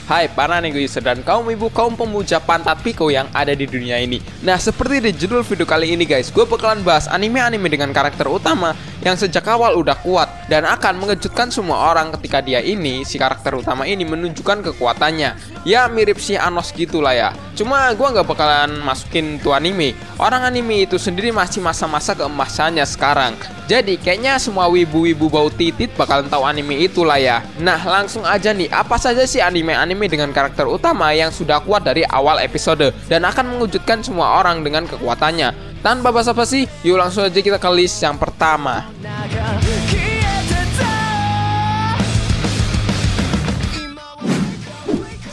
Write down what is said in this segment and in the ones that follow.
Hai para nego user dan kaum ibu kaum pemuja pantat Pico yang ada di dunia ini. Nah, seperti di judul video kali ini guys, gue bakalan bahas anime-anime dengan karakter utama yang sejak awal udah kuat dan akan mengejutkan semua orang ketika si karakter utama ini menunjukkan kekuatannya. Ya mirip si Anos gitulah ya. Cuma gue nggak bakalan masukin tuh anime. Orang anime itu sendiri masih masa-masa keemasannya sekarang. Jadi kayaknya semua wibu-wibu bau titit bakalan tahu anime itulah ya. Nah, langsung aja nih, apa saja sih anime-anime dengan karakter utama yang sudah kuat dari awal episode dan akan mengejutkan semua orang dengan kekuatannya. Tanpa basa-basi, yuk langsung aja kita ke list yang pertama.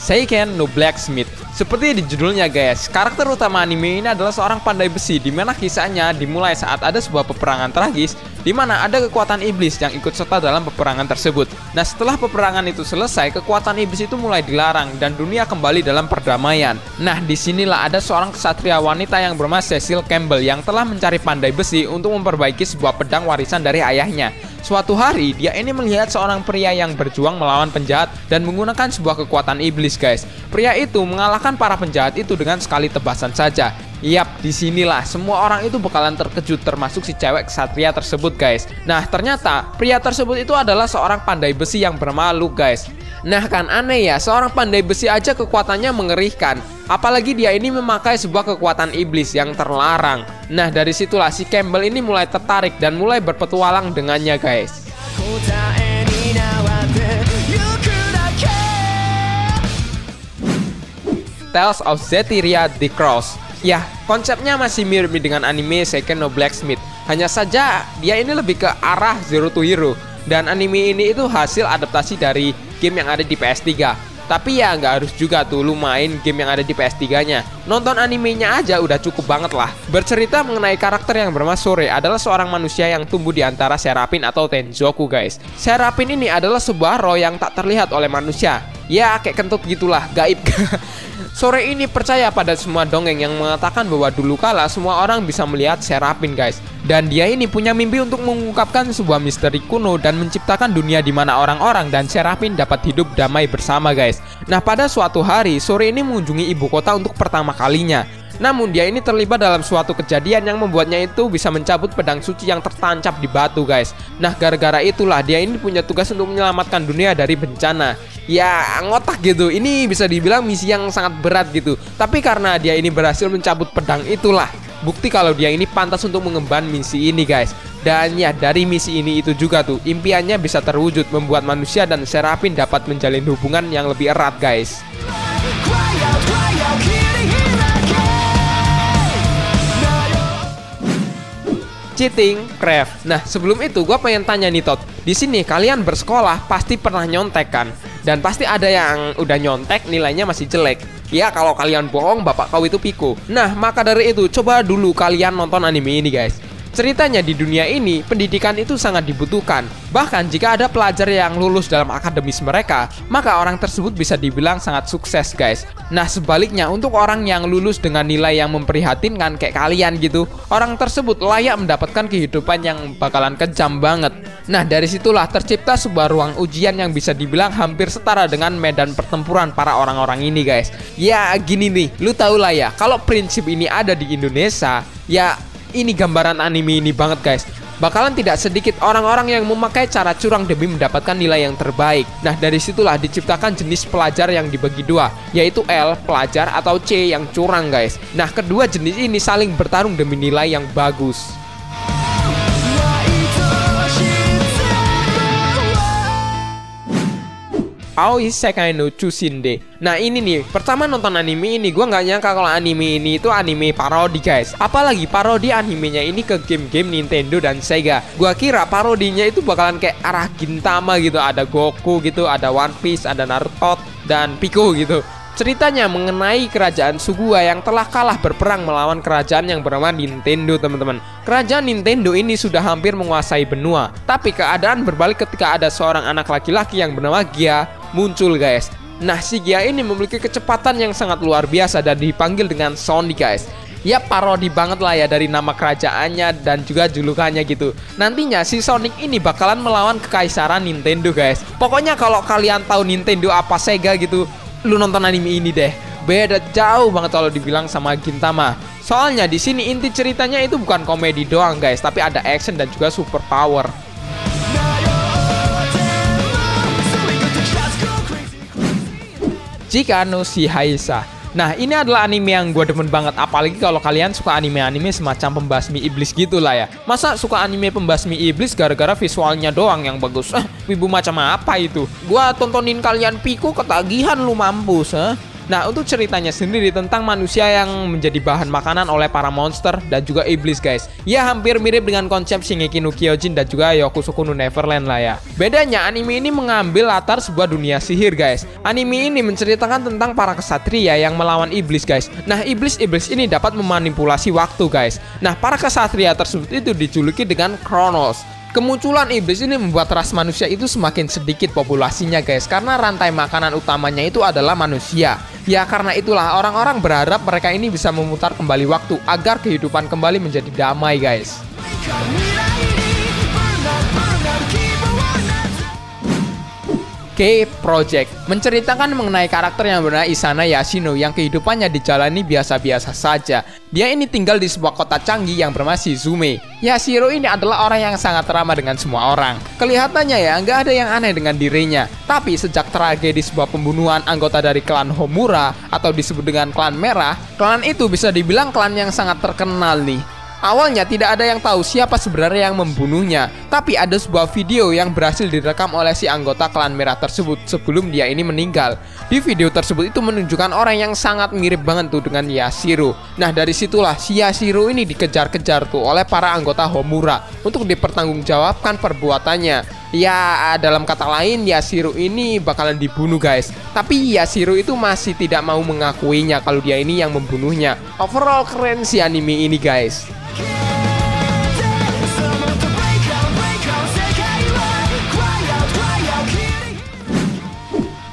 Seiken no Blacksmith. Seperti di judulnya guys, karakter utama anime ini adalah seorang pandai besi di mana kisahnya dimulai saat ada sebuah peperangan tragis di mana ada kekuatan iblis yang ikut serta dalam peperangan tersebut. Nah, setelah peperangan itu selesai, kekuatan iblis itu mulai dilarang dan dunia kembali dalam perdamaian. Nah, disinilah ada seorang kesatria wanita yang bernama Cecil Campbell yang telah mencari pandai besi untuk memperbaiki sebuah pedang warisan dari ayahnya. Suatu hari, dia ini melihat seorang pria yang berjuang melawan penjahat dan menggunakan sebuah kekuatan iblis guys. Pria itu mengalahkan para penjahat itu dengan sekali tebasan saja. Yap, disinilah semua orang itu bakalan terkejut termasuk si cewek kesatria tersebut guys. Nah, ternyata pria tersebut itu adalah seorang pandai besi yang bernama Luke guys. Nah, kan aneh ya, seorang pandai besi aja kekuatannya mengerikan. Apalagi dia ini memakai sebuah kekuatan iblis yang terlarang. Nah, dari situlah si Campbell ini mulai tertarik dan mulai berpetualang dengannya guys. Tales of Zestiria the Cross. Ya, konsepnya masih mirip dengan anime Seiken no Blacksmith. Hanya saja dia ini lebih ke arah Zero to Hero. Dan anime ini itu hasil adaptasi dari game yang ada di PS3. Tapi ya nggak harus juga tuh lu main game yang ada di PS3-nya. Nonton animenya aja udah cukup banget lah. Bercerita mengenai karakter yang bernama Sore adalah seorang manusia yang tumbuh di antara Serapin atau Tenzoku guys. Serapin ini adalah sebuah roh yang tak terlihat oleh manusia. Ya kayak kentut gitulah, gaib. Sore ini percaya pada semua dongeng yang mengatakan bahwa dulu kala semua orang bisa melihat Serapin guys. Dan dia ini punya mimpi untuk mengungkapkan sebuah misteri kuno dan menciptakan dunia di mana orang-orang dan Serapin dapat hidup damai bersama guys. Nah, pada suatu hari Sore ini mengunjungi ibu kota untuk pertama kalinya. Namun dia ini terlibat dalam suatu kejadian yang membuatnya itu bisa mencabut pedang suci yang tertancap di batu guys. Nah, gara-gara itulah dia ini punya tugas untuk menyelamatkan dunia dari bencana. Ya ngotak gitu, ini bisa dibilang misi yang sangat berat gitu. Tapi karena dia ini berhasil mencabut pedang itulah bukti kalau dia ini pantas untuk mengemban misi ini guys. Dan ya dari misi ini itu juga tuh impiannya bisa terwujud, membuat manusia dan Serapin dapat menjalin hubungan yang lebih erat guys. Cheating craft. Nah, sebelum itu gue pengen tanya nih Tot. Di sini kalian bersekolah pasti pernah nyontek kan? Dan pasti ada yang udah nyontek nilainya masih jelek. Ya kalau kalian bohong bapak kau itu Pico. Nah, maka dari itu coba dulu kalian nonton anime ini guys. Ceritanya di dunia ini, pendidikan itu sangat dibutuhkan. Bahkan jika ada pelajar yang lulus dalam akademis mereka, maka orang tersebut bisa dibilang sangat sukses guys. Nah sebaliknya untuk orang yang lulus dengan nilai yang memprihatinkan kayak kalian gitu, orang tersebut layak mendapatkan kehidupan yang bakalan kejam banget. Nah dari situlah tercipta sebuah ruang ujian yang bisa dibilang hampir setara dengan medan pertempuran para orang-orang ini guys. Ya gini nih, lu tau lah ya, kalau prinsip ini ada di Indonesia, ya ini gambaran anime ini banget guys. Bakalan tidak sedikit orang-orang yang memakai cara curang demi mendapatkan nilai yang terbaik. Nah dari situlah diciptakan jenis pelajar yang dibagi dua, yaitu L pelajar atau C yang curang guys. Nah kedua jenis ini saling bertarung demi nilai yang bagus. Aoi Sekai no Chushinde. Nah ini nih, pertama nonton anime ini gue nggak nyangka kalau anime ini itu anime parodi guys. Apalagi parodi animenya ini ke game-game Nintendo dan Sega. Gua kira parodinya itu bakalan kayak arah Gintama gitu. Ada Goku gitu, ada One Piece, ada Naruto, dan Pico gitu. Ceritanya mengenai kerajaan Sugua yang telah kalah berperang melawan kerajaan yang bernama Nintendo teman-teman. Kerajaan Nintendo ini sudah hampir menguasai benua. Tapi keadaan berbalik ketika ada seorang anak laki-laki yang bernama Gia muncul guys. Nah si Gia ini memiliki kecepatan yang sangat luar biasa dan dipanggil dengan Sonic guys. Ya parodi banget lah ya dari nama kerajaannya dan juga julukannya gitu. Nantinya si Sonic ini bakalan melawan kekaisaran Nintendo guys. Pokoknya kalau kalian tahu Nintendo apa Sega gitu, lu nonton anime ini deh. Beda jauh banget kalau dibilang sama Gintama. Soalnya di sini inti ceritanya itu bukan komedi doang guys, tapi ada action dan juga super power. Chika no Shihaisa. Nah, ini adalah anime yang gue demen banget. Apalagi kalau kalian suka anime-anime semacam pembasmi iblis gitu lah ya. Masa suka anime pembasmi iblis gara-gara visualnya doang yang bagus? Wibu macam apa itu? Gue tontonin kalian Pico ketagihan lu mampus, Nah, untuk ceritanya sendiri tentang manusia yang menjadi bahan makanan oleh para monster dan juga iblis guys. Ya hampir mirip dengan konsep Shingeki no Kyojin dan juga Yokusoku no Neverland lah ya. Bedanya anime ini mengambil latar sebuah dunia sihir guys. Anime ini menceritakan tentang para kesatria yang melawan iblis guys. Nah, iblis-iblis ini dapat memanipulasi waktu guys. Nah, para kesatria tersebut itu dijuluki dengan Kronos. Kemunculan iblis ini membuat ras manusia itu semakin sedikit populasinya guys, karena rantai makanan utamanya itu adalah manusia. Ya karena itulah orang-orang berharap mereka ini bisa memutar kembali waktu agar kehidupan kembali menjadi damai guys. K-Project menceritakan mengenai karakter yang bernama Isana Yashino yang kehidupannya dijalani biasa-biasa saja. Dia ini tinggal di sebuah kota canggih yang bernama Shizume. Yashiro ini adalah orang yang sangat ramah dengan semua orang. Kelihatannya ya nggak ada yang aneh dengan dirinya. Tapi sejak tragedi sebuah pembunuhan anggota dari klan Homura atau disebut dengan klan merah, klan itu bisa dibilang klan yang sangat terkenal nih. Awalnya tidak ada yang tahu siapa sebenarnya yang membunuhnya, tapi ada sebuah video yang berhasil direkam oleh si anggota klan merah tersebut sebelum dia ini meninggal. Di video tersebut itu menunjukkan orang yang sangat mirip banget tuh dengan Yashiro. Nah dari situlah si Yashiro ini dikejar-kejar tuh oleh para anggota Homura untuk dipertanggungjawabkan perbuatannya. Ya dalam kata lain Yashiro ini bakalan dibunuh guys. Tapi Yashiro itu masih tidak mau mengakuinya kalau dia ini yang membunuhnya. Overall keren si anime ini guys.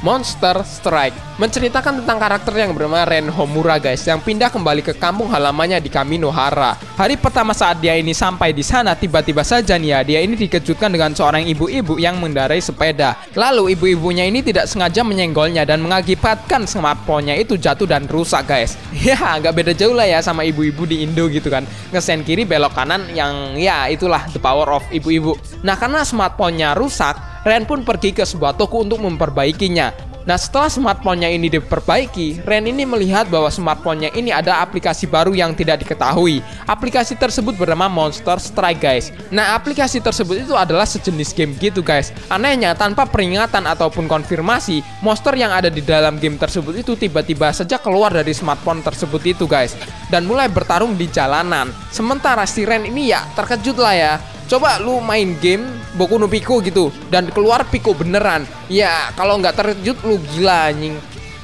Monster Strike menceritakan tentang karakter yang bernama Ren Homura guys, yang pindah kembali ke kampung halamannya di Kaminohara. Hari pertama saat dia ini sampai di sana, tiba-tiba saja nih ya, dia ini dikejutkan dengan seorang ibu-ibu yang mengendarai sepeda. Lalu ibu-ibunya ini tidak sengaja menyenggolnya dan mengakibatkan smartphone-nya itu jatuh dan rusak guys. Ya nggak beda jauh lah ya sama ibu-ibu di Indo gitu kan, ngesen kiri belok kanan, yang ya itulah the power of ibu-ibu. Nah karena smartphone-nya rusak, Ren pun pergi ke sebuah toko untuk memperbaikinya. Nah setelah smartphone-nya ini diperbaiki, Ren ini melihat bahwa smartphone-nya ini ada aplikasi baru yang tidak diketahui. Aplikasi tersebut bernama Monster Strike guys. Nah aplikasi tersebut itu adalah sejenis game gitu guys. Anehnya tanpa peringatan ataupun konfirmasi, monster yang ada di dalam game tersebut itu tiba-tiba saja keluar dari smartphone tersebut itu guys, dan mulai bertarung di jalanan. Sementara si Ren ini ya terkejut lah ya. Coba lu main game Boku no Pico gitu dan keluar Pico beneran. Ya kalau nggak terkejut lu gila anjing.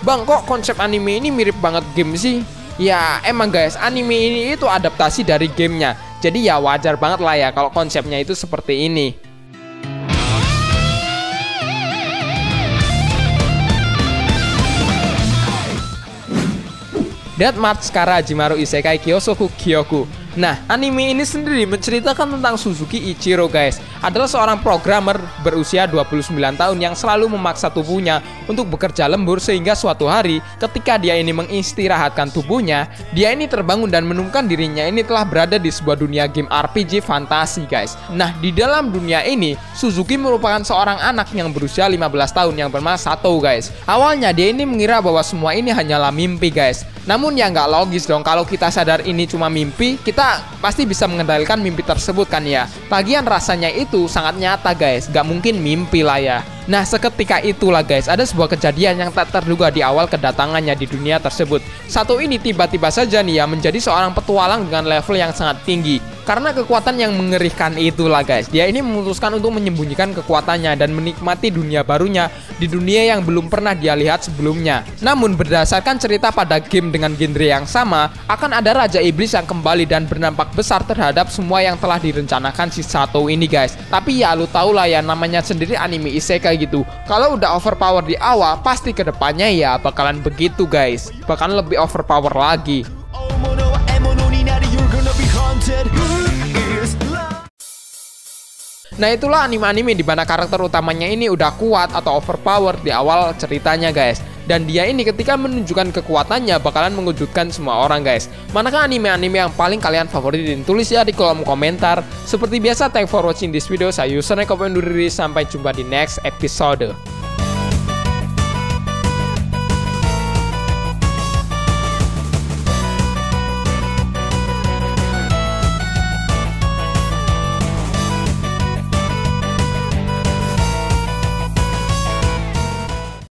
Bang kok konsep anime ini mirip banget game sih? Ya emang guys, anime ini itu adaptasi dari gamenya. Jadi ya wajar banget lah ya kalau konsepnya itu seperti ini. Deathmatch Kara Hajimaru Isekai Kyosoku Kyoku. Nah, anime ini sendiri menceritakan tentang Suzuki Ichiro guys. Adalah seorang programmer berusia 29 tahun yang selalu memaksa tubuhnya untuk bekerja lembur sehingga suatu hari ketika dia ini mengistirahatkan tubuhnya, dia ini terbangun dan menemukan dirinya ini telah berada di sebuah dunia game RPG fantasi guys. Nah, di dalam dunia ini, Suzuki merupakan seorang anak yang berusia 15 tahun yang bernama Sato guys. Awalnya dia ini mengira bahwa semua ini hanyalah mimpi guys. Namun ya nggak logis dong, kalau kita sadar ini cuma mimpi, kita pasti bisa mengendalikan mimpi tersebut kan ya. Lagian rasanya itu sangat nyata guys, nggak mungkin mimpi lah ya. Nah seketika itulah guys, ada sebuah kejadian yang tak terduga di awal kedatangannya di dunia tersebut. Satu ini tiba-tiba saja nih ya menjadi seorang petualang dengan level yang sangat tinggi. Karena kekuatan yang mengerikan itulah guys, dia ini memutuskan untuk menyembunyikan kekuatannya dan menikmati dunia barunya di dunia yang belum pernah dia lihat sebelumnya. Namun berdasarkan cerita pada game dengan genre yang sama, akan ada Raja Iblis yang kembali dan berdampak besar terhadap semua yang telah direncanakan si Sato ini guys. Tapi ya lu tau lah ya, namanya sendiri anime isekai gitu. Kalau udah overpower di awal, pasti kedepannya ya bakalan begitu guys, bahkan lebih overpower lagi. Nah itulah anime-anime di mana karakter utamanya ini udah kuat atau overpower di awal ceritanya guys. Dan dia ini ketika menunjukkan kekuatannya bakalan mengejutkan semua orang guys. Manakah anime-anime yang paling kalian favoritin? Tulis ya di kolom komentar. Seperti biasa, thanks for watching this video. Saya Yuson Eko undur diri, sampai jumpa di next episode.